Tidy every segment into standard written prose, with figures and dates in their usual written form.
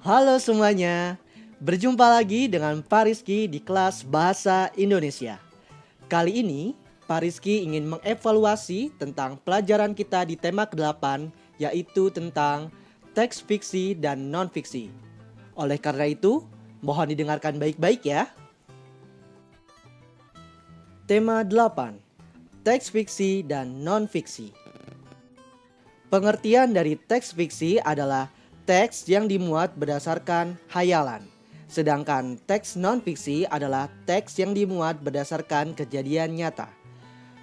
Halo semuanya, berjumpa lagi dengan Pak Rizky di kelas Bahasa Indonesia. Kali ini, Pak Rizky ingin mengevaluasi tentang pelajaran kita di tema ke-8, yaitu tentang teks fiksi dan non-fiksi. Oleh karena itu, mohon didengarkan baik-baik ya. Tema 8, teks fiksi dan non-fiksi. Pengertian dari teks fiksi adalah teks yang dimuat berdasarkan hayalan. Sedangkan teks non-fiksi adalah teks yang dimuat berdasarkan kejadian nyata.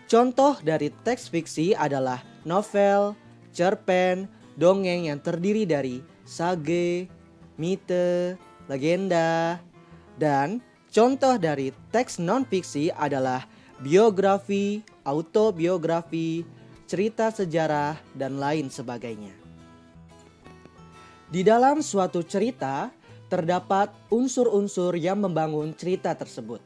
Contoh dari teks fiksi adalah novel, cerpen, dongeng yang terdiri dari sage, mite, legenda, dan contoh dari teks non-fiksi adalah biografi, autobiografi, cerita sejarah, dan lain sebagainya. Di dalam suatu cerita, terdapat unsur-unsur yang membangun cerita tersebut.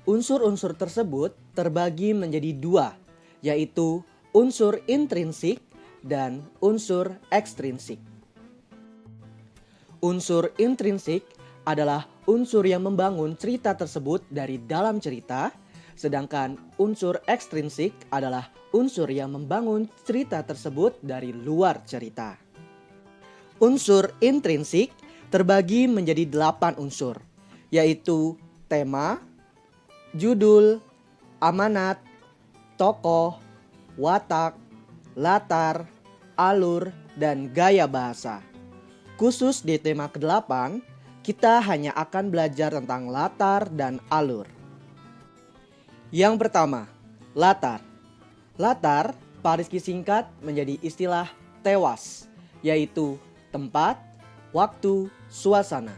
Unsur-unsur tersebut terbagi menjadi dua, yaitu unsur intrinsik dan unsur ekstrinsik. Unsur intrinsik adalah unsur yang membangun cerita tersebut dari dalam cerita, sedangkan unsur ekstrinsik adalah unsur yang membangun cerita tersebut dari luar cerita. Unsur intrinsik terbagi menjadi 8 unsur, yaitu tema, judul, amanat, tokoh, watak, latar, alur, dan gaya bahasa. Khusus di tema ke-8, kita hanya akan belajar tentang latar dan alur. Yang pertama, latar. Latar, Pak Rizky singkat menjadi istilah tewas, yaitu tempat, waktu, suasana.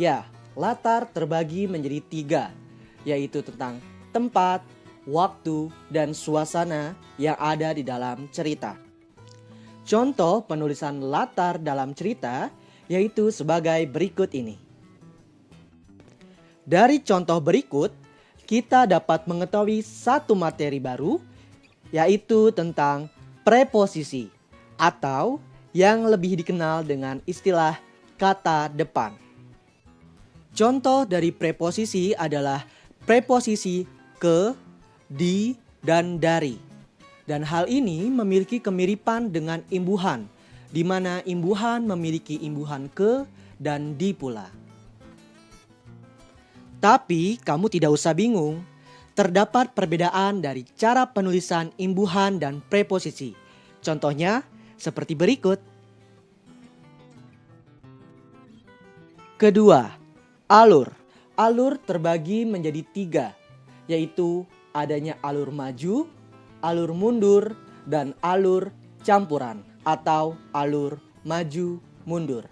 Ya, latar terbagi menjadi 3, yaitu tentang tempat, waktu, dan suasana yang ada di dalam cerita. Contoh penulisan latar dalam cerita yaitu sebagai berikut ini. Dari contoh berikut, kita dapat mengetahui satu materi baru, yaitu tentang preposisi atau yang lebih dikenal dengan istilah kata depan. Contoh dari preposisi adalah preposisi ke, di, dan dari. Dan hal ini memiliki kemiripan dengan imbuhan, di mana imbuhan memiliki imbuhan ke dan di pula. Tapi kamu tidak usah bingung, terdapat perbedaan dari cara penulisan imbuhan dan preposisi. Contohnya seperti berikut. Kedua, alur. Alur terbagi menjadi 3, yaitu adanya alur maju, alur mundur, dan alur campuran atau alur maju mundur.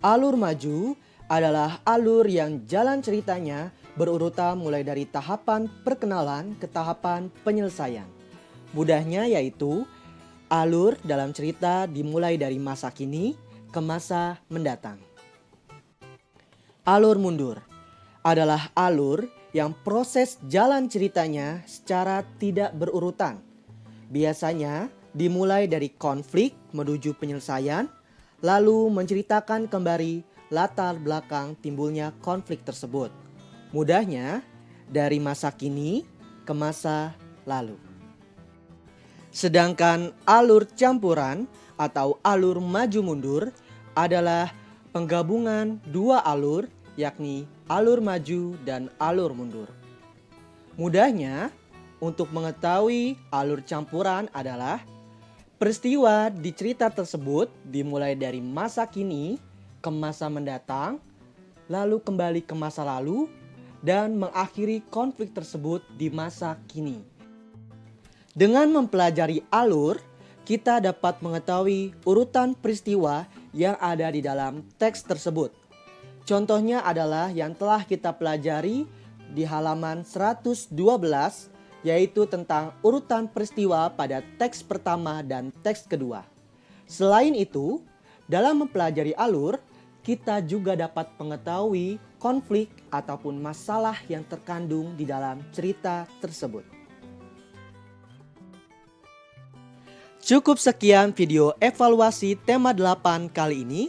Alur maju adalah alur yang jalan ceritanya berurutan mulai dari tahapan perkenalan ke tahapan penyelesaian. Mudahnya yaitu alur dalam cerita dimulai dari masa kini ke masa mendatang. Alur mundur adalah alur yang proses jalan ceritanya secara tidak berurutan. Biasanya dimulai dari konflik menuju penyelesaian, lalu menceritakan kembali latar belakang timbulnya konflik tersebut. Mudahnya dari masa kini ke masa lalu. Sedangkan alur campuran atau alur maju mundur adalah penggabungan dua alur, yakni alur maju dan alur mundur. Mudahnya, untuk mengetahui alur campuran adalah peristiwa di cerita tersebut dimulai dari masa kini ke masa mendatang, lalu kembali ke masa lalu, dan mengakhiri konflik tersebut di masa kini. Dengan mempelajari alur, kita dapat mengetahui urutan peristiwa yang ada di dalam teks tersebut. Contohnya adalah yang telah kita pelajari di halaman 112, yaitu tentang urutan peristiwa pada teks pertama dan teks kedua. Selain itu, dalam mempelajari alur, kita juga dapat mengetahui konflik ataupun masalah yang terkandung di dalam cerita tersebut. Cukup sekian video evaluasi tema 8 kali ini.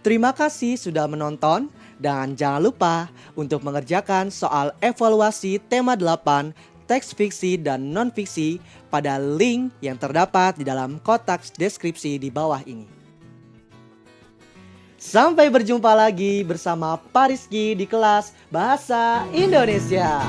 Terima kasih sudah menonton dan jangan lupa untuk mengerjakan soal evaluasi tema 8 teks fiksi dan non-fiksi pada link yang terdapat di dalam kotak deskripsi di bawah ini. Sampai berjumpa lagi bersama Pak Rizky di kelas Bahasa Indonesia.